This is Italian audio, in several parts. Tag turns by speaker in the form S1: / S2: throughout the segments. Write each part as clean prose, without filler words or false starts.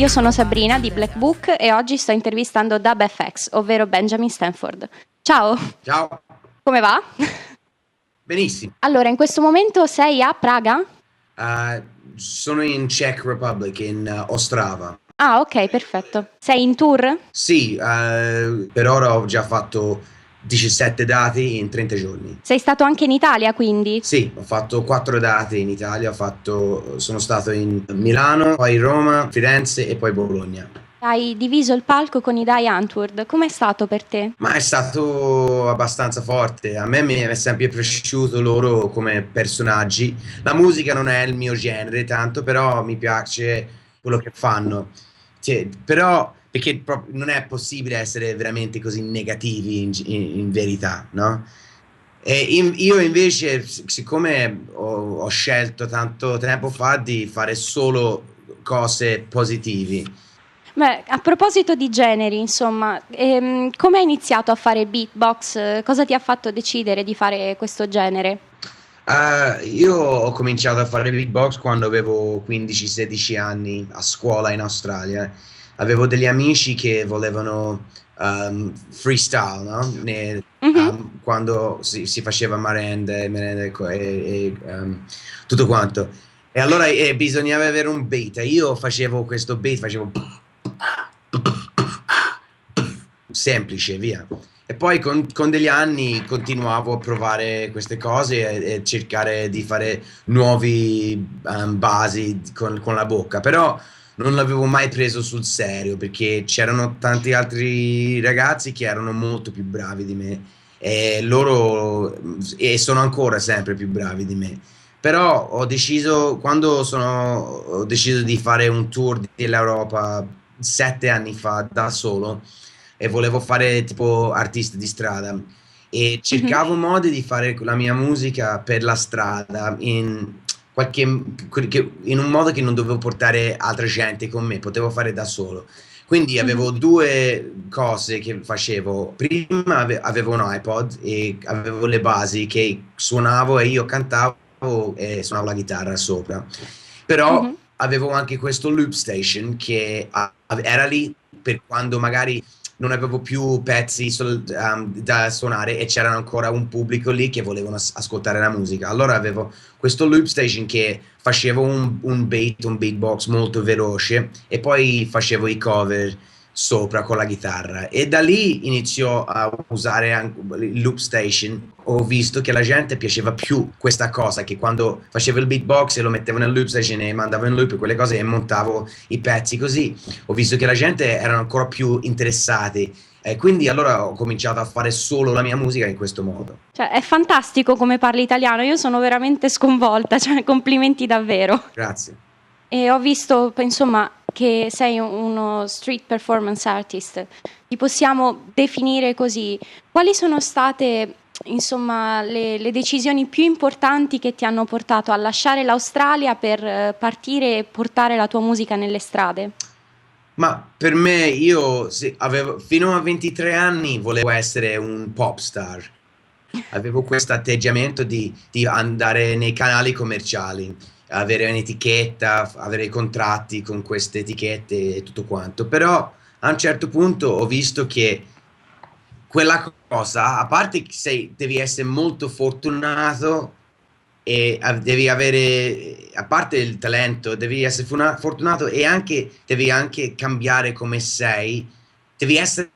S1: io sono Sabrina di Black Book e oggi sto intervistando Dub FX, ovvero Benjamin Stanford. Ciao,
S2: Ciao,
S1: come va?
S2: benissimo.
S1: Allora, in questo momento sei a Praga?
S2: Uh, Sono in Czech Republic, in Ostrava.
S1: Ah, ok, perfetto. Sei in tour?
S2: Sì, per ora ho già fatto 17 dati in 30 giorni.
S1: Sei stato anche in Italia, quindi?
S2: Sì, ho fatto 4 date in Italia, sono stato in Milano, poi Roma, Firenze e poi Bologna.
S1: Hai diviso il palco con i Die Antwoord. Com'è stato per te?
S2: Ma è stato abbastanza forte. A me mi è sempre piaciuto loro come personaggi. La musica non è il mio genere tanto, però mi piace quello che fanno. Cioè, però, perché non è possibile essere veramente così negativi in verità, no? Io invece, siccome ho scelto tanto tempo fa di fare solo cose positive.
S1: Beh, a proposito di generi, insomma, come hai iniziato a fare beatbox? Cosa ti ha fatto decidere di fare questo genere?
S2: Io ho cominciato a fare beatbox quando avevo 15-16 anni a scuola in Australia. Avevo degli amici che volevano freestyle, no?
S1: Mhm.
S2: Quando si faceva merende tutto quanto. E allora bisognava avere un beat. E io facevo questo beat, facevo semplice, via. E poi con degli anni continuavo a provare queste cose e cercare di fare nuovi basi con la bocca, però non l'avevo mai preso sul serio perché c'erano tanti altri ragazzi che erano molto più bravi di me e sono ancora sempre più bravi di me. Però ho deciso di fare un tour dell'Europa 7 anni fa da solo e volevo fare tipo artista di strada e
S1: Mhm.
S2: cercavo modi di fare la mia musica per la strada qualche, in un modo che non dovevo portare altra gente con me, potevo fare da solo. Quindi
S1: Mhm.
S2: avevo due cose che facevo. Prima avevo un iPod e avevo le basi che suonavo e io cantavo e suonavo la chitarra sopra. Però
S1: Mhm.
S2: avevo anche questo loop station che era lì per quando magari non avevo più pezzi da suonare e c'era ancora un pubblico lì che volevano ascoltare la musica. Allora avevo questo loop station che facevo un beatbox molto veloce e poi facevo i cover sopra con la chitarra e da lì iniziò a usare anche il loop station. Ho visto che alla gente piaceva più questa cosa, che quando facevo il beatbox e lo mettevo nel loop station e mandavo in loop quelle cose e montavo i pezzi così, ho visto che la gente erano ancora più interessati e quindi allora ho cominciato a fare solo la mia musica in questo modo.
S1: Cioè, è fantastico come parli italiano, io sono veramente sconvolta, cioè, complimenti davvero.
S2: Grazie.
S1: E ho visto, insomma, che sei uno street performance artist. Ti possiamo definire così. Quali sono state, insomma, le decisioni più importanti che ti hanno portato a lasciare l'Australia per partire e portare la tua musica nelle strade?
S2: Ma per me, io fino a 23 anni volevo essere un pop star. Avevo questo atteggiamento di andare nei canali commerciali, avere un'etichetta, avere i contratti con queste etichette e tutto quanto. Però a un certo punto ho visto che quella cosa, a parte che devi essere molto fortunato e devi avere, a parte il talento, devi essere fortunato e anche devi anche cambiare come sei, devi essere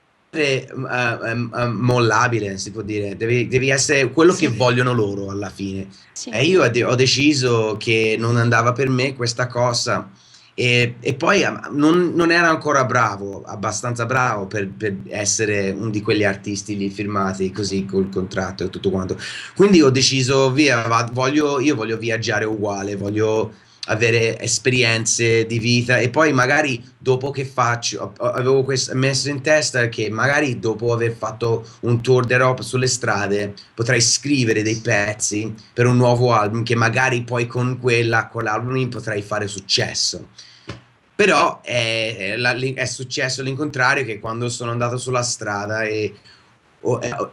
S2: mollabile, si può dire, devi essere quello che
S1: Sì,
S2: vogliono loro alla fine.
S1: sì.
S2: E io ho deciso che non andava per me questa cosa e poi non ero ancora bravo, abbastanza bravo per essere uno di quegli artisti lì firmati così col contratto e tutto quanto. Quindi ho deciso, via, io voglio viaggiare uguale, voglio avere esperienze di vita e poi magari dopo che avevo messo in testa che magari dopo aver fatto un tour d'Europa sulle strade potrei scrivere dei pezzi per un nuovo album che magari poi con l'album lì potrei fare successo. Però è successo l'incontrario che quando sono andato sulla strada e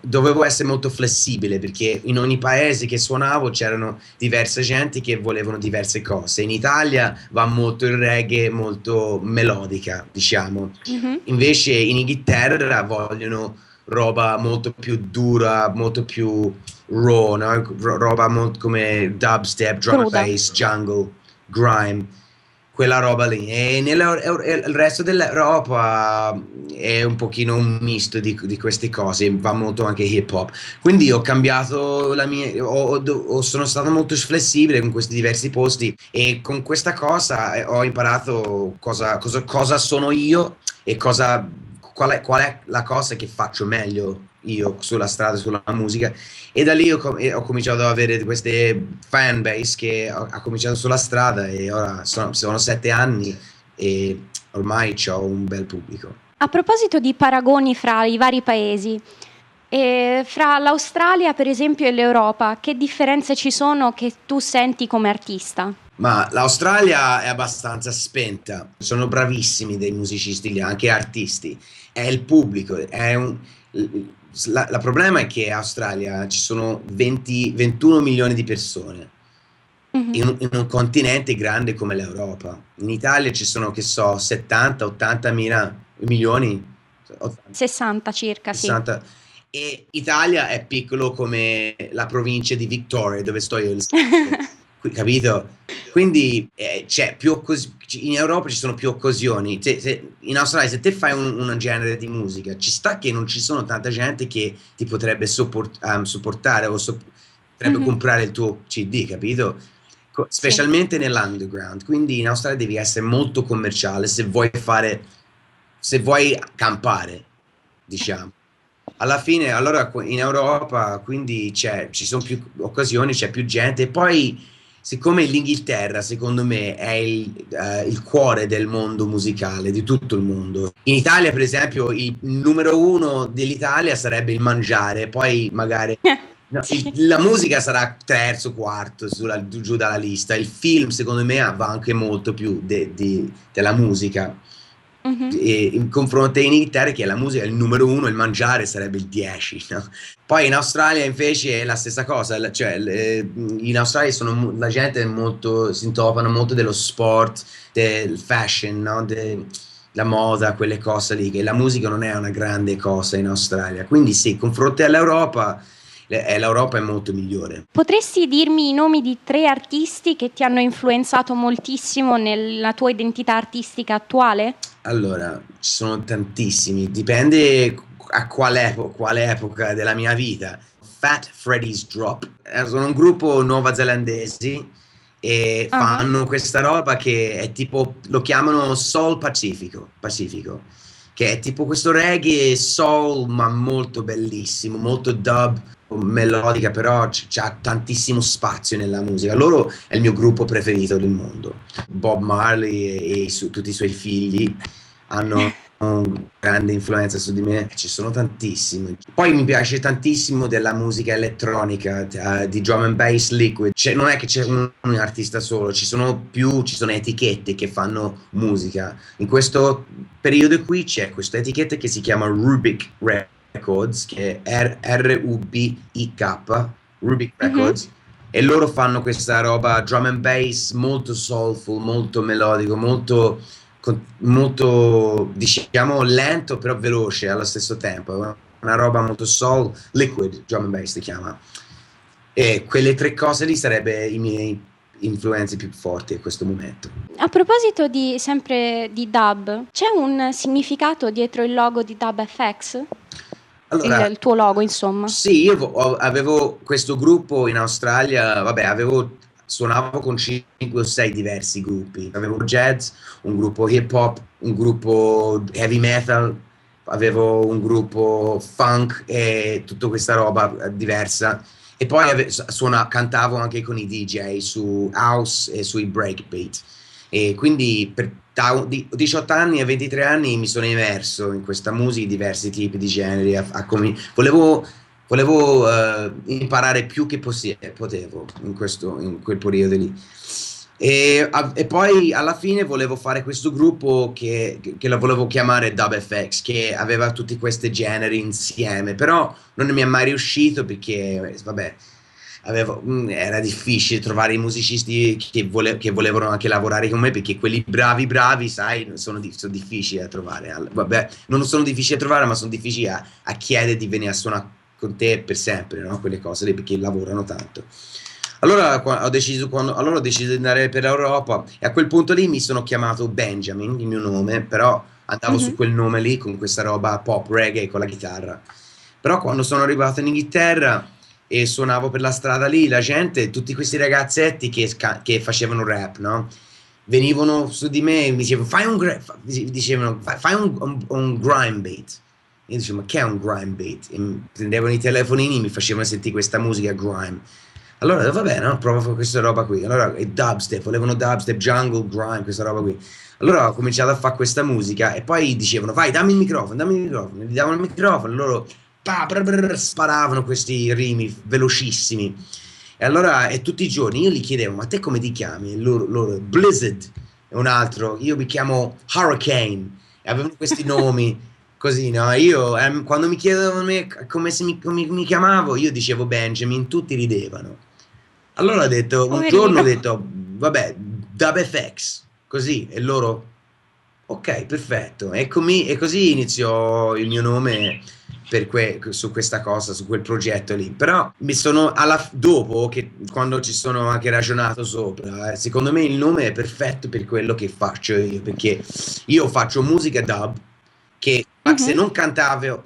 S2: dovevo essere molto flessibile perché in ogni paese che suonavo c'erano diverse gente che volevano diverse cose. In Italia va molto il reggae, molto melodica, diciamo.
S1: Mhm.
S2: Invece in Inghilterra vogliono roba molto più dura, molto più raw, no? Roba come dubstep, drum and
S1: Cruda.
S2: bass, jungle, grime, quella roba lì. E il resto dell'Europa è un pochino un misto di queste cose, va molto anche hip hop. Quindi ho cambiato la mia, sono stato molto flessibile con questi diversi posti e con questa cosa ho imparato cosa sono io e qual è la cosa che faccio meglio io sulla strada, sulla musica. E da lì ho cominciato ad avere queste fan base che ha cominciato sulla strada e ora sono 7 anni e ormai ho un bel pubblico.
S1: A proposito di paragoni fra i vari paesi, fra l'Australia per esempio e l'Europa, che differenze ci sono che tu senti come artista?
S2: Ma l'Australia è abbastanza spenta, sono bravissimi dei musicisti lì, anche artisti, è il pubblico, la problema è che in Australia ci sono 21 milioni di persone
S1: Mhm.
S2: in un continente grande come l'Europa. In Italia ci sono, che so, 70-80 mila milioni,
S1: 60 circa, sì.
S2: 60. E Italia è piccolo come la provincia di Victoria, dove sto io, capito? Quindi c'è più in Europa ci sono più occasioni. In Australia, se te fai un genere di musica, ci sta che non ci sono tanta gente che ti potrebbe supportare o potrebbe
S1: Mhm.
S2: comprare il tuo CD, capito?
S1: Sì.
S2: Specialmente nell'underground. Quindi in Australia devi essere molto commerciale se vuoi campare, diciamo. Alla fine, allora in Europa, quindi ci sono più occasioni, c'è più gente. E poi, siccome l'Inghilterra, secondo me, è il cuore del mondo musicale, di tutto il mondo. In Italia, per esempio, il numero uno dell'Italia sarebbe il mangiare, poi magari no,
S1: Sì.
S2: la musica sarà terzo, quarto, giù dalla lista. Il film, secondo me, va anche molto più della musica.
S1: Mhm.
S2: E in confronto in Inghilterra, che la musica è il numero uno, il mangiare sarebbe il 10, no? Poi in Australia invece è la stessa cosa, cioè in Australia la gente è molto, si intopano molto dello sport, del fashion, no? La moda, quelle cose lì, che la musica non è una grande cosa in Australia. Quindi sì, confronto all'Europa, l'Europa è molto migliore.
S1: Potresti dirmi i nomi di 3 artisti che ti hanno influenzato moltissimo nella tua identità artistica attuale?
S2: Allora, ci sono tantissimi, dipende a quale epoca della mia vita. Fat Freddy's Drop, sono un gruppo nuovazelandesi e
S1: Ah.
S2: fanno questa roba che è tipo, lo chiamano Soul Pacifico, che è tipo questo reggae soul ma molto bellissimo, molto dub, melodica, però c'ha tantissimo spazio nella musica. Loro è il mio gruppo preferito del mondo. Bob Marley e tutti i suoi figli hanno grande influenza su di me, ci sono tantissimi. Poi mi piace tantissimo della musica elettronica, di drum and bass liquid. Non è che c'è un artista solo, ci sono etichette che fanno musica. In questo periodo qui c'è questa etichetta che si chiama Rubik Records, che è RUBIK, Rubik
S1: Mhm.
S2: Records. E loro fanno questa roba drum and bass molto soulful, molto melodico, molto diciamo lento però veloce allo stesso tempo, una roba molto soul, liquid drum and bass si chiama. E quelle 3 cose lì sarebbero i miei influenze più forti a questo momento.
S1: A proposito sempre di dub, c'è un significato dietro il logo di Dub FX?
S2: Allora,
S1: Il tuo logo, insomma.
S2: sì, io avevo questo gruppo in Australia, vabbè, suonavo con 5 o 6 diversi gruppi. Avevo jazz, un gruppo hip hop, un gruppo heavy metal, avevo un gruppo funk e tutta questa roba diversa. E poi cantavo anche con i DJ su house e sui breakbeat. E quindi da 18 anni a 23 anni mi sono immerso in questa musica, diversi tipi di generi. Volevo imparare più che potevo in quel periodo lì. E poi alla fine volevo fare questo gruppo che lo volevo chiamare Dub FX, che aveva tutti questi generi insieme, però non mi è mai riuscito perché, vabbè, era difficile trovare i musicisti che volevano anche lavorare con me, perché quelli bravi bravi, sai, sono difficili da trovare. Vabbè, non sono difficili da trovare, ma sono difficili a chiedere di venire a suonare con te per sempre, no? Quelle cose lì, perché lavorano tanto. Allora ho deciso di andare per l'Europa e a quel punto lì mi sono chiamato Benjamin, il mio nome, però andavo su
S1: Mhm.
S2: quel nome lì con questa roba pop reggae con la chitarra. Però quando sono arrivato in Inghilterra e suonavo per la strada lì, la gente, tutti questi ragazzetti che facevano rap, no? Venivano su di me e mi dicevano fai un grime beat. Io dicevo, ma che è un grime beat? E prendevano i telefonini e mi facevano sentire questa musica grime. Allora, vabbè, no, provo a fare questa roba qui. Allora, e dubstep, volevano dubstep, jungle, grime, questa roba qui. Allora ho cominciato a fare questa musica e poi dicevano, vai, dammi il microfono. Gli davano il microfono, loro sparavano questi rimi velocissimi. E allora, e tutti i giorni io gli chiedevo, ma te come ti chiami? E loro Blizzard, e un altro, io mi chiamo Hurricane. E avevano questi nomi così, no? Io, quando mi chiedevano a me come mi chiamavo, io dicevo Benjamin, tutti ridevano. Allora un giorno ho
S1: Poverino.
S2: detto, vabbè, DubFX, così, e loro, ok, perfetto. E così iniziò il mio nome su questa cosa, su quel progetto lì. Però dopo, che quando ci sono anche ragionato sopra, secondo me il nome è perfetto per quello che faccio io, perché io faccio musica dub che se
S1: Mhm.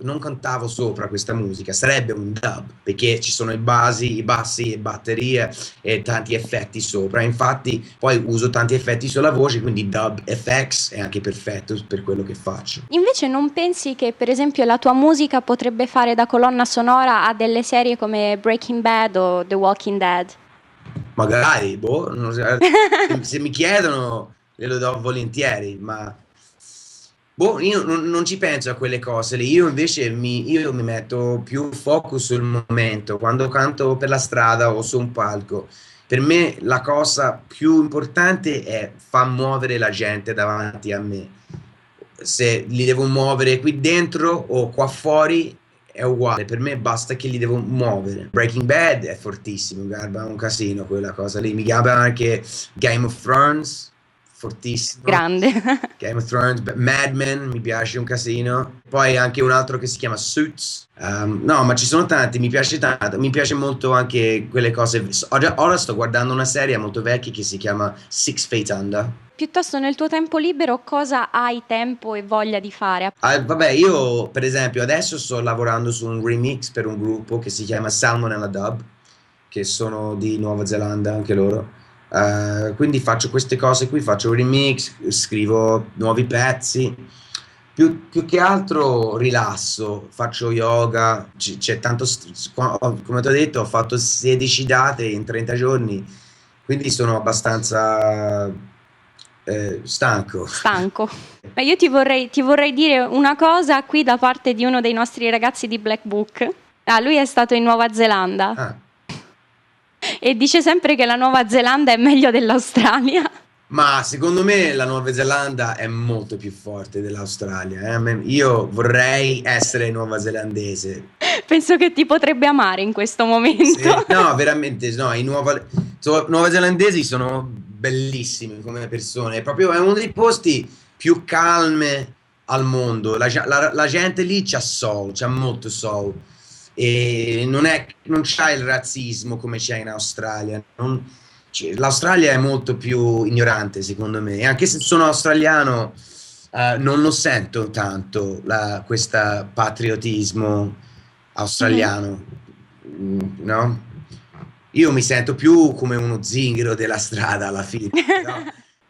S2: non cantavo sopra questa musica sarebbe un dub perché ci sono i bassi e batterie e tanti effetti sopra. Infatti poi uso tanti effetti sulla voce, quindi dub FX è anche perfetto per quello che faccio.
S1: Invece non pensi che per esempio la tua musica potrebbe fare da colonna sonora a delle serie come Breaking Bad o The Walking Dead?
S2: Magari, boh, non so, se mi chiedono glielo do volentieri, ma boh, io non ci penso a quelle cose lì. Io invece io mi metto più focus sul momento quando canto per la strada o su un palco. Per me la cosa più importante è far muovere la gente davanti a me. Se li devo muovere qui dentro o qua fuori è uguale, per me basta che li devo muovere. Breaking Bad è fortissimo, guarda, è un casino quella cosa lì. Mi chiama anche Game of Thrones, fortissimo.
S1: Grande.
S2: Game of Thrones, Mad Men mi piace un casino. Poi anche un altro che si chiama Suits. No, ma ci sono tanti, mi piace tanto. Mi piace molto anche quelle cose. Ora sto guardando una serie molto vecchia che si chiama Six Feet Under.
S1: Piuttosto nel tuo tempo libero cosa hai tempo e voglia di fare?
S2: Vabbè, io per esempio adesso sto lavorando su un remix per un gruppo che si chiama Salmonella Dub, che sono di Nuova Zelanda anche loro. Quindi faccio queste cose qui, faccio remix, scrivo nuovi pezzi. Più che altro rilasso, faccio yoga, c'è tanto, come ti ho detto, ho fatto 16 date in 30 giorni, quindi sono abbastanza stanco.
S1: Stanco. Ma io ti vorrei dire una cosa qui da parte di uno dei nostri ragazzi di Black Book. Ah, lui è stato in Nuova Zelanda
S2: Ah.
S1: e dice sempre che la Nuova Zelanda è meglio dell'Australia.
S2: Ma secondo me la Nuova Zelanda è molto più forte dell'Australia. Io vorrei essere nuovazelandese.
S1: Penso che ti potrebbe amare in questo
S2: Sì,
S1: momento.
S2: no, veramente, no, nuovazelandesi sono bellissimi come persone. È uno dei posti più calmi al mondo. La gente lì c'ha molto soul. E non c'ha il razzismo come c'è in Australia. L'Australia è molto più ignorante, secondo me. E anche se sono australiano, non lo sento tanto questo patriottismo
S1: Mhm.
S2: australiano, no? Io mi sento più come uno zingaro della strada alla fine, però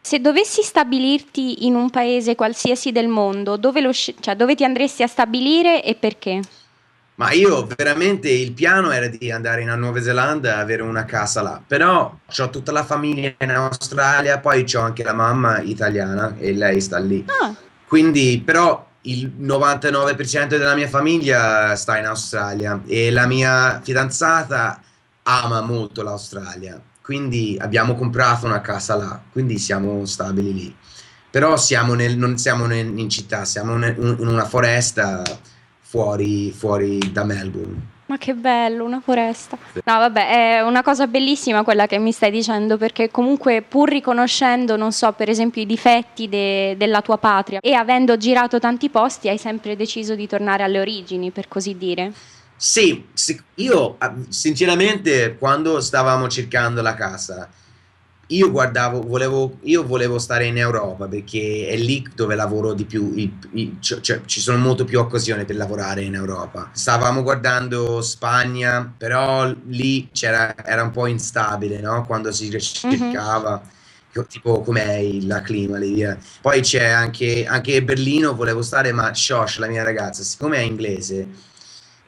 S1: Se dovessi stabilirti in un paese qualsiasi del mondo, dove ti andresti a stabilire e perché?
S2: ma io veramente il piano era di andare in Nuova Zelanda e avere una casa là, però ho tutta la famiglia in Australia, poi ho anche la mamma italiana e lei sta lì.
S1: Ah,
S2: Quindi, però il 99% della mia famiglia sta in Australia e la mia fidanzata ama molto l'Australia. quindi abbiamo comprato una casa là, quindi siamo stabili lì. Però non siamo in città, siamo in una foresta fuori da Melbourne.
S1: Ma che bello, una foresta. No, vabbè, è una cosa bellissima quella che mi stai dicendo, perché comunque pur riconoscendo, non so, per esempio i difetti della tua patria e avendo girato tanti posti, hai sempre deciso di tornare alle origini, per così dire.
S2: Sì, io sinceramente quando stavamo cercando la casa, io volevo stare in Europa perché è lì dove lavoro di più, cioè, ci sono molto più occasioni per lavorare in Europa. Stavamo guardando Spagna, però lì era un po' instabile, no? Quando si
S1: Mhm.
S2: cercava, tipo com'è la clima lì. Poi c'è anche Berlino, volevo stare, ma Shosh, la mia ragazza, siccome è inglese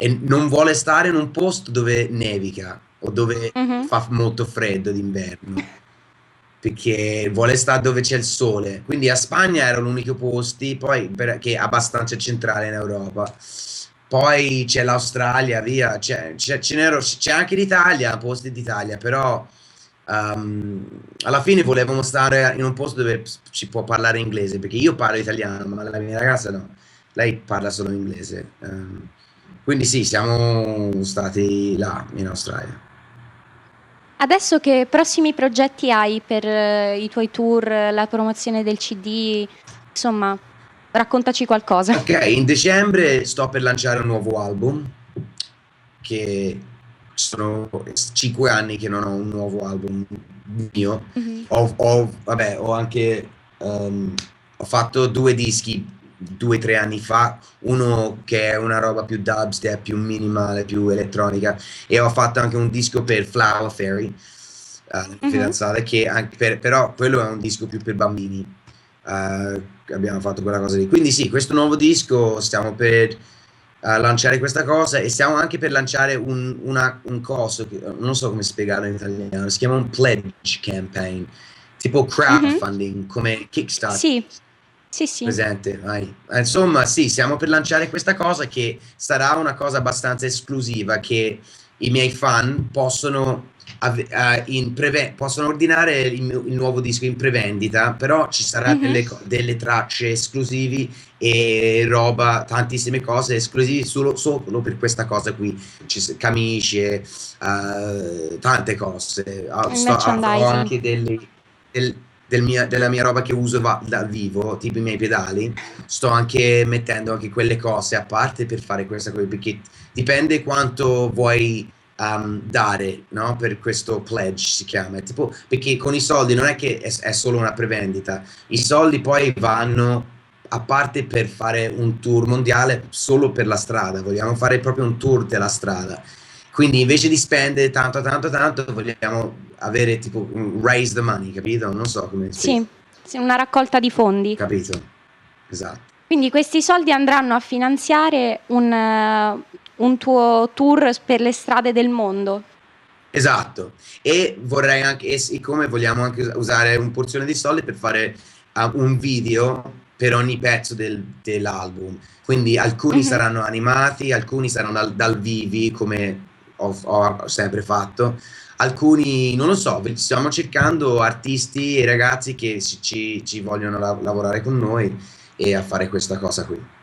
S2: e non vuole stare in un posto dove nevica o dove
S1: Mhm.
S2: fa molto freddo d'inverno, perché vuole stare dove c'è il sole. Quindi a Spagna erano gli unici posti, poi che è abbastanza centrale in Europa. Poi c'è l'Australia, via, c'è anche l'Italia, posti d'Italia, però alla fine volevamo stare in un posto dove si può parlare inglese, perché io parlo italiano, ma la mia ragazza no, lei parla solo inglese. Quindi sì, siamo stati là in Australia.
S1: Adesso che prossimi progetti hai per i tuoi tour, la promozione del CD? Insomma, raccontaci qualcosa.
S2: Ok, in dicembre sto per lanciare un nuovo album, che sono 5 anni che non ho un nuovo album mio.
S1: Mhm.
S2: Vabbè, ho fatto 2 dischi 2 o 3 anni fa, uno che è una roba più dubstep, più minimale, più elettronica, e ho fatto anche un disco per Flower Fairy, la mia
S1: Mhm.
S2: fidanzata, però quello è un disco più per bambini. Abbiamo fatto quella cosa lì. Quindi sì, questo nuovo disco stiamo per lanciare questa cosa e stiamo anche per lanciare un coso, che, non so come spiegarlo in italiano, si chiama un pledge campaign, tipo
S1: Mhm.
S2: crowdfunding, come Kickstarter.
S1: Sì, sì, sì.
S2: Presente, vai. Insomma, sì, stiamo per lanciare questa cosa che sarà una cosa abbastanza esclusiva che i miei fan possono ordinare il nuovo disco in prevendita, però ci sarà
S1: Mhm.
S2: delle tracce esclusivi e roba, tantissime cose esclusive solo per questa cosa qui. Camicie, tante cose.
S1: Il
S2: Ho
S1: merchandising.
S2: anche della mia roba che uso dal vivo, tipo i miei pedali, sto anche mettendo anche quelle cose a parte per fare questa cosa, perché dipende quanto vuoi dare, no? Per questo pledge si chiama, tipo, perché con i soldi non è che è solo una prevendita, i soldi poi vanno a parte per fare un tour mondiale solo per la strada, vogliamo fare proprio un tour della strada. Quindi invece di spendere tanto, tanto, tanto, vogliamo avere tipo raise the money, capito? Non so come spiegare,
S1: Sì, sì, una raccolta di fondi.
S2: capito? Esatto.
S1: Quindi questi soldi andranno a finanziare un tuo tour per le strade del mondo.
S2: Esatto, e vorrei anche, e siccome vogliamo anche usare un porzione di soldi per fare un video per ogni pezzo dell'album, quindi alcuni
S1: Mhm.
S2: saranno animati, alcuni saranno dal vivi come ho sempre fatto, alcuni non lo so, stiamo cercando artisti e ragazzi che ci vogliono lavorare con noi e a fare questa cosa qui.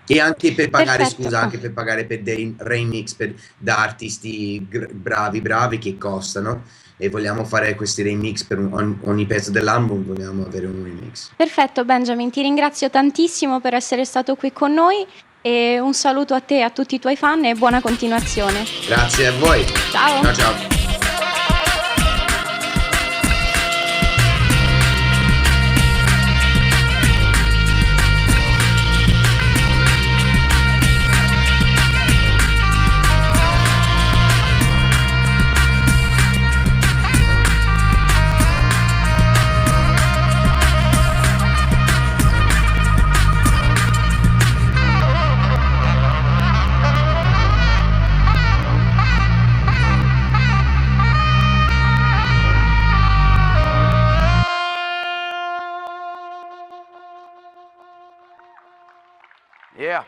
S2: E anche per pagare,
S1: Perfetto.
S2: scusa, anche per pagare per dei remix da artisti bravi, bravi che costano. E vogliamo fare questi remix per ogni pezzo dell'album, vogliamo avere un remix.
S1: Perfetto, Benjamin, ti ringrazio tantissimo per essere stato qui con noi e un saluto a te e a tutti i tuoi fan e buona continuazione.
S2: Grazie a voi.
S1: Ciao!
S2: Ciao ciao.
S3: Yeah.